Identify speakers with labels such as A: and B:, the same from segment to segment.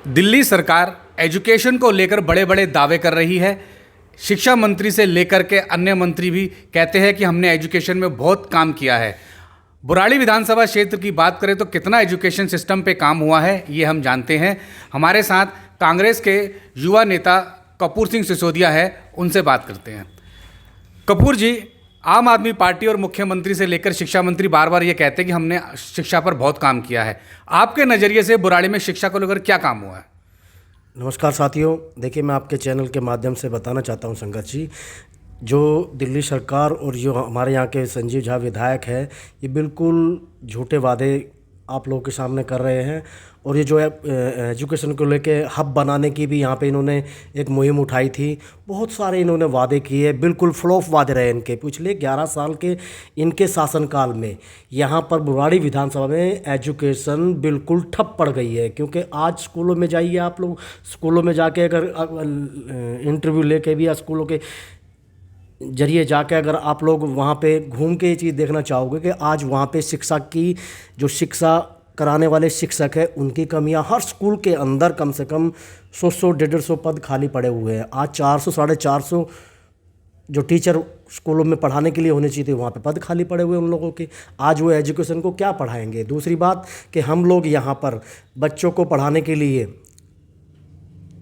A: दिल्ली सरकार एजुकेशन को लेकर बड़े बड़े दावे कर रही है। शिक्षा मंत्री से लेकर के अन्य मंत्री भी कहते हैं कि हमने एजुकेशन में बहुत काम किया है। बुराड़ी विधानसभा क्षेत्र की बात करें तो कितना एजुकेशन सिस्टम पे काम हुआ है ये हम जानते हैं। हमारे साथ कांग्रेस के युवा नेता कपूर सिंह सिसोदिया है, उनसे बात करते हैं। कपूर जी, आम आदमी पार्टी और मुख्यमंत्री से लेकर शिक्षा मंत्री बार बार ये कहते हैं कि हमने शिक्षा पर बहुत काम किया है। आपके नज़रिए से बुराड़ी में शिक्षा को लेकर क्या काम हुआ है?
B: नमस्कार साथियों, देखिए मैं आपके चैनल के माध्यम से बताना चाहता हूं संगत जी, जो दिल्ली सरकार और जो हमारे यहाँ के संजीव झा विधायक है, ये बिल्कुल झूठे वादे आप लोगों के सामने कर रहे हैं। और ये जो है एजुकेशन को लेके हब बनाने की भी यहाँ पे इन्होंने एक मुहिम उठाई थी। बहुत सारे इन्होंने वादे किए, बिल्कुल फ्लॉप वादे रहे इनके। पिछले 11 साल के इनके शासनकाल में यहाँ पर बुराड़ी विधानसभा में एजुकेशन बिल्कुल ठप पड़ गई है। क्योंकि आज स्कूलों में जाइए आप लोग, स्कूलों में जाके अगर इंटरव्यू लेके भी या स्कूलों के जरिए जाके अगर आप लोग वहाँ पे घूम के ये चीज़ देखना चाहोगे कि आज वहाँ पे शिक्षा की जो शिक्षा कराने वाले शिक्षक हैं उनकी कमियां, हर स्कूल के अंदर कम से कम 100 150 पद खाली पड़े हुए हैं। आज 400 450 जो टीचर स्कूलों में पढ़ाने के लिए होने चाहिए थे वहाँ पे पद खाली पड़े हुए उन लोगों के। आज वो एजुकेशन को क्या पढ़ाएंगे? दूसरी बात कि हम लोग यहाँ पर बच्चों को पढ़ाने के लिए,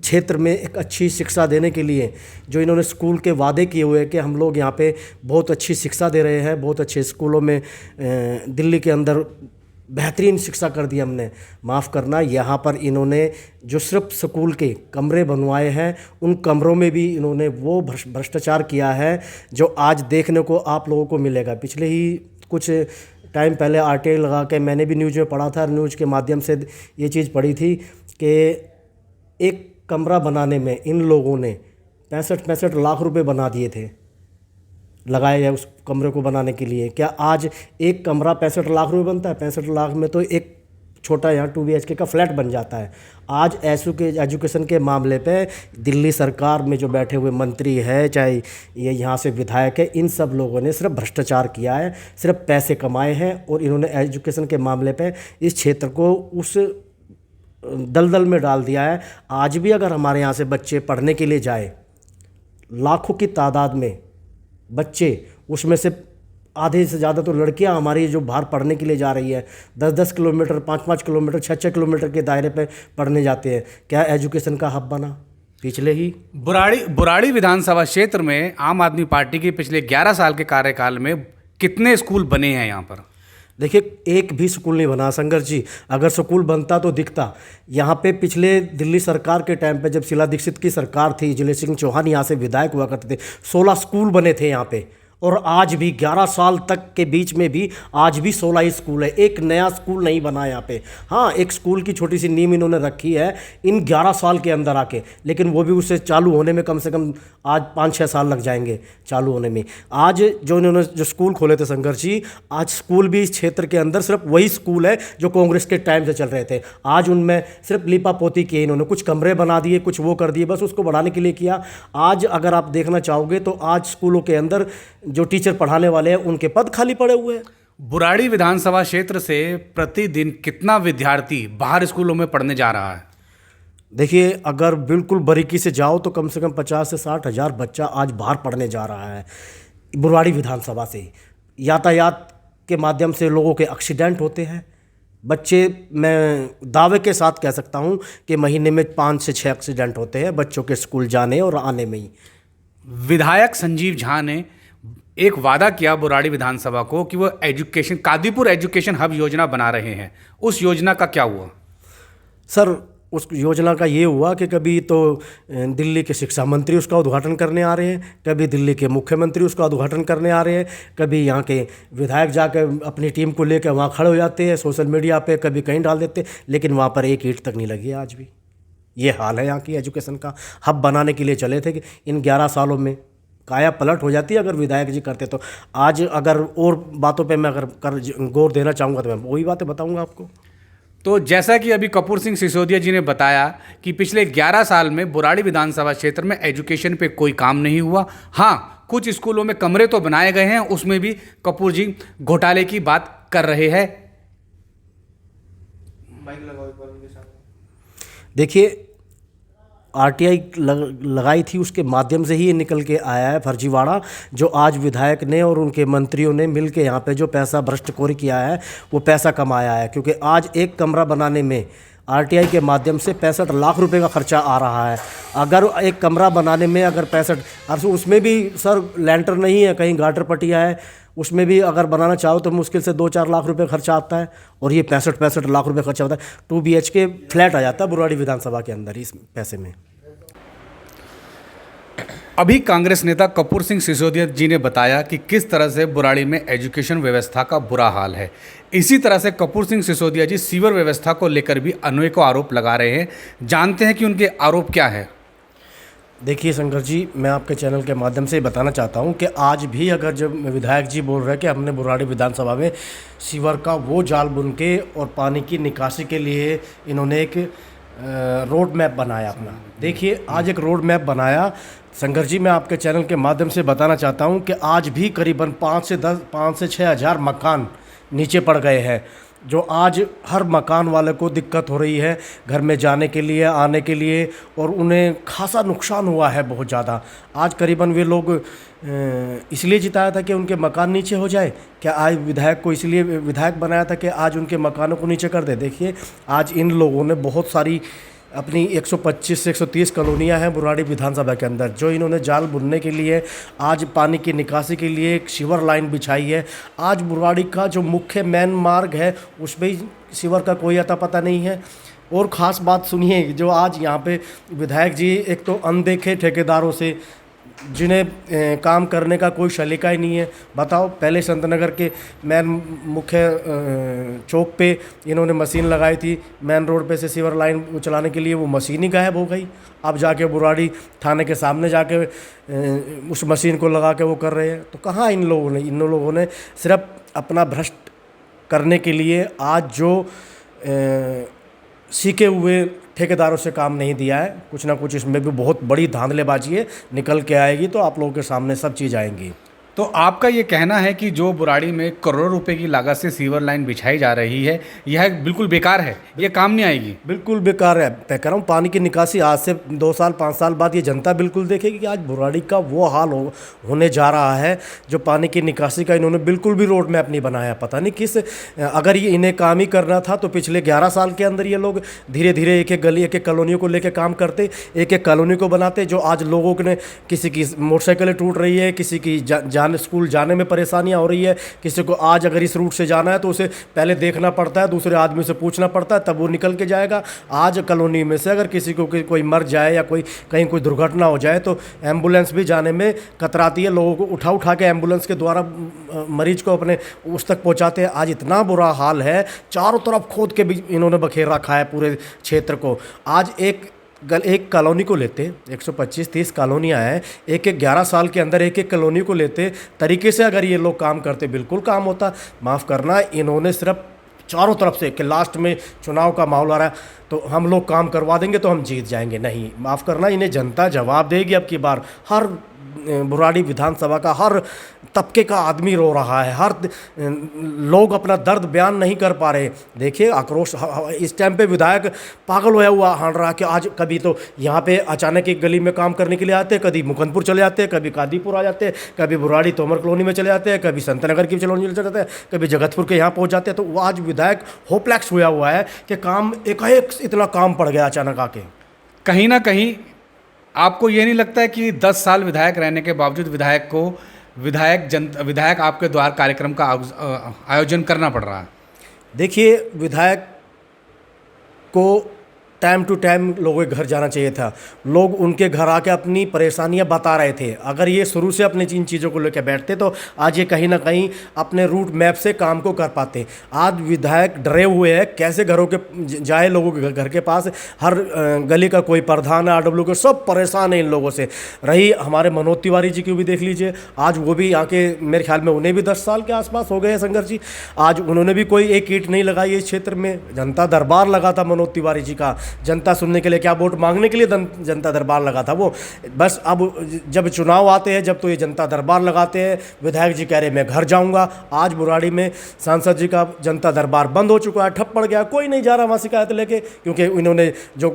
B: क्षेत्र में एक अच्छी शिक्षा देने के लिए जो इन्होंने स्कूल के वादे किए हुए हैं कि हम लोग यहाँ पे बहुत अच्छी शिक्षा दे रहे हैं, बहुत अच्छे स्कूलों में दिल्ली के अंदर बेहतरीन शिक्षा कर दी हमने, माफ़ करना यहाँ पर इन्होंने जो सिर्फ स्कूल के कमरे बनवाए हैं उन कमरों में भी इन्होंने वो भ्रष्टाचार किया है जो आज देखने को आप लोगों को मिलेगा। पिछले ही कुछ टाइम पहले आरटीआई लगा के मैंने भी न्यूज़ में पढ़ा था, न्यूज़ के माध्यम से ये चीज़ पढ़ी थी कि एक कमरा बनाने में इन लोगों ने 65 लाख रुपए बना दिए थे, लगाए हैं उस कमरे को बनाने के लिए। क्या आज एक कमरा 65 लाख रुपए बनता है? 65 लाख में तो एक छोटा यहाँ 2 BHK का फ्लैट बन जाता है। आज एजुकेशन के मामले पे दिल्ली सरकार में जो बैठे हुए मंत्री है, चाहे ये यहाँ से विधायक है, इन सब लोगों ने सिर्फ भ्रष्टाचार किया है, सिर्फ पैसे कमाए हैं और इन्होंने एजुकेशन के मामले पे इस क्षेत्र को उस दलदल में डाल दिया है। आज भी अगर हमारे यहाँ से बच्चे पढ़ने के लिए जाए, लाखों की तादाद में बच्चे, उसमें से आधे से ज़्यादा तो लड़कियां हमारी जो बाहर पढ़ने के लिए जा रही है, 10-10 किलोमीटर, 5-5 किलोमीटर, 6-6 किलोमीटर के दायरे पे पढ़ने जाते हैं। क्या एजुकेशन का हब बना? पिछले ही
A: बुराड़ी विधानसभा क्षेत्र में आम आदमी पार्टी के पिछले 11 साल के कार्यकाल में कितने स्कूल बने हैं यहाँ पर?
B: देखिए, एक भी स्कूल नहीं बना संघर्ष जी। अगर स्कूल बनता तो दिखता। यहाँ पे पिछले दिल्ली सरकार के टाइम पे जब शीला दीक्षित की सरकार थी, जिले सिंह चौहान यहाँ से विधायक हुआ करते थे, 16 स्कूल बने थे यहाँ पे। और आज भी 11 साल तक के बीच में भी आज भी 16 ही स्कूल है, एक नया स्कूल नहीं बना यहाँ पे। हाँ, एक स्कूल की छोटी सी नींव इन्होंने रखी है इन 11 साल के अंदर आके, लेकिन वो भी उससे चालू होने में कम से कम आज 5-6 साल लग जाएंगे चालू होने में। आज जो इन्होंने जो स्कूल खोले थे संघर्ष जी, आज स्कूल भी इस क्षेत्र के अंदर सिर्फ वही स्कूल है जो कांग्रेस के टाइम से चल रहे थे। आज उनमें सिर्फ लिपा पोती किए इन्होंने, कुछ कमरे बना दिए, कुछ वो कर दिए, बस उसको बढ़ाने के लिए किया। आज अगर आप देखना चाहोगे तो आज स्कूलों के अंदर जो टीचर पढ़ाने वाले हैं उनके पद खाली पड़े हुए हैं।
A: बुराड़ी विधानसभा क्षेत्र से प्रतिदिन कितना विद्यार्थी बाहर स्कूलों में पढ़ने जा रहा है?
B: देखिए, अगर बिल्कुल बारीकी से जाओ तो कम से कम 50 से 60 हज़ार बच्चा आज बाहर पढ़ने जा रहा है बुराड़ी विधानसभा से। यातायात के माध्यम से लोगों के एक्सीडेंट होते हैं। बच्चे, मैं दावे के साथ कह सकता हूं कि महीने में 5 से 6 एक्सीडेंट होते हैं बच्चों के स्कूल जाने और आने में ही।
A: विधायक संजीव झा ने एक वादा किया बुराड़ी विधानसभा को कि वो एजुकेशन, कादीपुर एजुकेशन हब योजना बना रहे हैं। उस योजना का क्या हुआ?
B: सर, उस योजना का ये हुआ कि कभी तो दिल्ली के शिक्षा मंत्री उसका उद्घाटन करने आ रहे हैं, कभी दिल्ली के मुख्यमंत्री उसका उद्घाटन करने आ रहे हैं, कभी यहाँ के विधायक जाकर अपनी टीम को लेकर वहाँ खड़े हो जाते हैं सोशल मीडिया पे, कभी कहीं डाल देते हैं, लेकिन वहाँ पर एक ईंट तक नहीं लगी है आज भी। ये हाल है यहाँ की एजुकेशन का। हब बनाने के लिए चले थे कि इन 11 सालों में काया पलट हो जाती है अगर विधायक जी करते तो। आज अगर और बातों पे मैं अगर गौर देना चाहूँगा तो मैं वही बातें बताऊँगा आपको।
A: तो जैसा कि अभी कपूर सिंह सिसोदिया जी ने बताया कि पिछले 11 साल में बुराड़ी विधानसभा क्षेत्र में एजुकेशन पे कोई काम नहीं हुआ। हाँ, कुछ स्कूलों में कमरे तो बनाए गए हैं, उसमें भी कपूर जी घोटाले की बात कर रहे हैं।
B: देखिए, आरटीआई लगाई थी, उसके माध्यम से ही ये निकल के आया है फर्जीवाड़ा, जो आज विधायक ने और उनके मंत्रियों ने मिल के यहाँ पे जो पैसा भ्रष्टखोरी किया है वो पैसा कमाया है। क्योंकि आज एक कमरा बनाने में आरटीआई के माध्यम से 65 लाख रुपए का खर्चा आ रहा है। अगर एक कमरा बनाने में अगर 65, उसमें भी सर लैंटर नहीं है, कहीं गाटर पटिया है, उसमें भी अगर बनाना चाहो तो मुश्किल से 2-4 लाख रुपए खर्चा आता है, और ये 65 लाख रुपए खर्चा होता है। 2 BHK फ्लैट आ जाता है बुराड़ी विधानसभा के अंदर इस पैसे में।
A: अभी कांग्रेस नेता कपूर सिंह सिसोदिया जी ने बताया कि किस तरह से बुराड़ी में एजुकेशन व्यवस्था का बुरा हाल है। इसी तरह से कपूर सिंह सिसोदिया जी सीवर व्यवस्था को लेकर भी अनेकों आरोप लगा रहे हैं। जानते हैं कि उनके आरोप क्या है।
B: देखिए शंकर जी, मैं आपके चैनल के माध्यम से बताना चाहता हूं कि आज भी अगर जब विधायक जी बोल रहे हैं कि हमने बुराड़ी विधानसभा में सीवर का वो जाल बुन के और पानी की निकासी के लिए इन्होंने एक रोड मैप बनाया अपना। देखिए, आज एक रोड मैप बनाया शंकर जी, मैं आपके चैनल के माध्यम से बताना चाहता हूं कि आज भी करीबन 5 से 6 हज़ार मकान नीचे पड़ गए हैं, जो आज हर मकान वाले को दिक्कत हो रही है घर में जाने के लिए, आने के लिए, और उन्हें खासा नुकसान हुआ है बहुत ज़्यादा। आज करीबन वे लोग इसलिए जिताया था कि उनके मकान नीचे हो जाए क्या? आज विधायक को इसलिए विधायक बनाया था कि आज उनके मकानों को नीचे कर दे। देखिए, आज इन लोगों ने बहुत सारी अपनी 125 से 130 कॉलोनियाँ हैं बुराड़ी विधानसभा के अंदर, जो इन्होंने जाल बुनने के लिए, आज पानी की निकासी के लिए एक सीवर लाइन बिछाई है। आज बुराड़ी का जो मुख्य मेन मार्ग है उसमें ही सीवर का कोई अता पता नहीं है। और ख़ास बात सुनिए, जो आज यहाँ पे विधायक जी एक तो अनदेखे ठेकेदारों से, जिन्हें काम करने का कोई सलीका ही नहीं है। बताओ, पहले संतनगर के मेन मुख्य चौक पे इन्होंने मशीन लगाई थी, मेन रोड पे से सीवर लाइन चलाने के लिए, वो मशीन ही गायब हो गई। अब जाके बुराड़ी थाने के सामने जाके उस मशीन को लगा के वो कर रहे हैं। तो कहाँ इन लोगों ने सिर्फ अपना भ्रष्ट करने के लिए आज जो सीखे हुए ठेकेदारों से काम नहीं दिया है, कुछ ना कुछ इसमें भी बहुत बड़ी धांधलेबाजी है, निकल के आएगी तो आप लोगों के सामने सब चीज़ आएंगी।
A: तो आपका ये कहना है कि जो बुराड़ी में करोड़ों रुपए की लागत से सीवर लाइन बिछाई जा रही है, यह बिल्कुल बेकार है, ये काम नहीं आएगी?
B: बिल्कुल बेकार है। मैं कह रहा हूँ, पानी की निकासी आज से 2 साल 5 साल बाद ये जनता बिल्कुल देखेगी कि आज बुराड़ी का वो हाल होने जा रहा है, जो पानी की निकासी का इन्होंने बिल्कुल भी रोड मैप नहीं बनाया। पता नहीं किस, अगर ये इन्हें काम ही करना था तो पिछले 11 साल के अंदर ये लोग धीरे धीरे एक एक गली, एक एक कॉलोनियों को लेकर काम करते, एक एक कॉलोनी को बनाते। जो आज लोगों ने, किसी की मोटरसाइकिलें टूट रही है, किसी की स्कूल जाने में परेशानियां हो रही है, किसी को आज अगर इस रूट से जाना है तो उसे पहले देखना पड़ता है, दूसरे आदमी से पूछना पड़ता है, तब वो निकल के जाएगा। आज कॉलोनी में से अगर किसी को कोई मर जाए या कहीं कोई दुर्घटना हो जाए तो एम्बुलेंस भी जाने में कतराती है। लोगों को उठा के एम्बुलेंस के द्वारा मरीज को अपने उस तक पहुँचाते हैं। आज इतना बुरा हाल है, चारों तरफ खोद के भी इन्होंने बखेर रखा है पूरे क्षेत्र को। आज एक कॉलोनी को लेते, 125-30 कॉलोनियाँ हैं, एक 11 साल के अंदर एक कॉलोनी को लेते तरीके से अगर ये लोग काम करते, बिल्कुल काम होता। माफ़ करना, इन्होंने सिर्फ चारों तरफ से कि लास्ट में चुनाव का माहौल आ रहा है तो हम लोग काम करवा देंगे तो हम जीत जाएंगे। नहीं, माफ़ करना, इन्हें जनता जवाब देगी अब की बार। हर बुराड़ी विधानसभा का हर तबके का आदमी रो रहा है, हर लोग अपना दर्द बयान नहीं कर पा रहे। देखिए, आक्रोश इस टाइम पे विधायक पागल होया हुआ हाल रहा कि आज कभी तो यहाँ पे अचानक एक गली में काम करने के लिए आते हैं, कभी मुकंदपुर चले जाते हैं, कभी कादीपुर आ जाते हैं, कभी बुराड़ी तोमर कॉलोनी में चले जाते हैं, कभी संतनगर की कॉलोनी में चले जाते हैं, कभी जगतपुर के यहाँ पहुँच जाते हैं। तो वो आज विधायक होपलेक्स होया हुआ है कि काम एकाएक इतना काम पड़ गया अचानक आके।
A: कहीं ना कहीं आपको ये नहीं लगता है कि 10 साल विधायक रहने के बावजूद विधायक आपके द्वार कार्यक्रम का आयोजन करना पड़ रहा है?
B: देखिए, विधायक को टाइम टू टाइम लोगों के घर जाना चाहिए था। लोग उनके घर आके अपनी परेशानियां बता रहे थे। अगर ये शुरू से अपनी इन चीज़ों को लेकर बैठते तो आज ये कहीं ना कहीं अपने रूट मैप से काम को कर पाते। आज विधायक डरे हुए हैं, कैसे घरों के जाए लोगों के घर के पास। हर गली का कोई प्रधान है, RW के, सब परेशान है इन लोगों से। रही हमारे मनोज तिवारी जी की भी देख लीजिए, आज वो भी यहाँ के, मेरे ख्याल में उन्हें भी 10 साल के आसपास हो गए हैं संघर्ष जी। आज उन्होंने भी कोई एक ईंट नहीं लगाई इस क्षेत्र में। जनता दरबार लगा था मनोज तिवारी जी का जनता सुनने के लिए, क्या वोट मांगने के लिए जनता दरबार लगा था वो? बस अब जब चुनाव आते हैं, जब तो ये जनता दरबार लगाते हैं, विधायक जी कह रहे मैं घर जाऊंगा। आज बुराड़ी में सांसद जी का जनता दरबार बंद हो चुका है, ठप पड़ गया, कोई नहीं जा रहा वहाँ शिकायत लेके, क्योंकि इन्होंने जो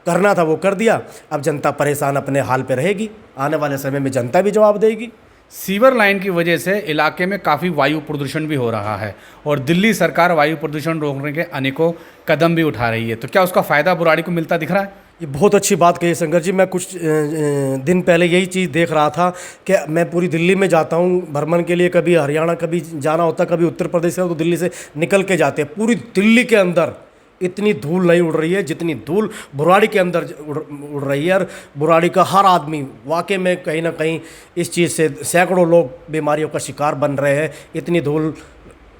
B: करना था वो कर दिया। अब जनता परेशान अपने हाल पे रहेगी, आने वाले समय में जनता भी जवाब देगी।
A: सीवर लाइन की वजह से इलाके में काफ़ी वायु प्रदूषण भी हो रहा है और दिल्ली सरकार वायु प्रदूषण रोकने के अनेकों कदम भी उठा रही है, तो क्या उसका फ़ायदा बुराड़ी को मिलता दिख रहा है?
B: ये बहुत अच्छी बात कही शंकर जी। मैं कुछ दिन पहले यही चीज़ देख रहा था कि मैं पूरी दिल्ली में जाता हूँ भ्रमण के लिए, कभी हरियाणा कभी जाना होता, कभी उत्तर प्रदेश से, तो दिल्ली से निकल के जाते हैं। पूरी दिल्ली के अंदर इतनी धूल नहीं उड़ रही है जितनी धूल बुराड़ी के अंदर उड़ रही है। और बुराड़ी का हर आदमी वाकई में कहीं ना कहीं इस चीज़ से सैकड़ों लोग बीमारियों का शिकार बन रहे हैं। इतनी धूल,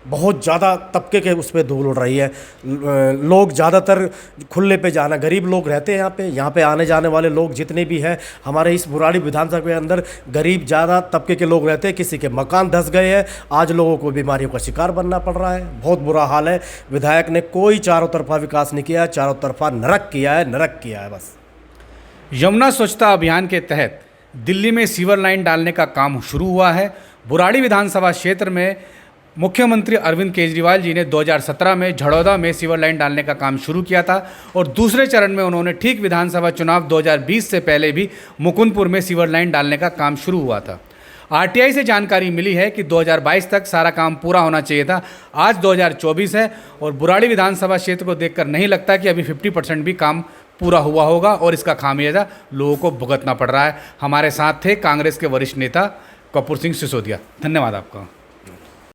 B: बहुत ज़्यादा तबके के उस पर धूल उड़ रही है। लोग ज़्यादातर खुले पे जाना, गरीब लोग रहते हैं यहाँ पे आने जाने वाले लोग जितने भी हैं हमारे इस बुराड़ी विधानसभा के अंदर, गरीब ज़्यादा तबके के लोग रहते हैं। किसी के मकान धंस गए हैं, आज लोगों को बीमारियों का शिकार बनना पड़ रहा है। बहुत बुरा हाल है। विधायक ने कोई चारों तरफा विकास नहीं किया, चारों तरफा नरक किया है बस।
A: यमुना स्वच्छता अभियान के तहत दिल्ली में सीवर लाइन डालने का काम शुरू हुआ है। बुराड़ी विधानसभा क्षेत्र में मुख्यमंत्री अरविंद केजरीवाल जी ने 2017 में झड़ौदा में सीवर लाइन डालने का काम शुरू किया था और दूसरे चरण में उन्होंने ठीक विधानसभा चुनाव 2020 से पहले भी मुकुंदपुर में सीवर लाइन डालने का काम शुरू हुआ था। आरटीआई से जानकारी मिली है कि 2022 तक सारा काम पूरा होना चाहिए था। आज 2024 है और बुराड़ी विधानसभा क्षेत्र को देखकर नहीं लगता कि अभी 50% भी काम पूरा हुआ होगा और इसका खामियाजा लोगों को भुगतना पड़ रहा है। हमारे साथ थे कांग्रेस के वरिष्ठ नेता कपूर सिंह सिसोदिया। धन्यवाद आपका।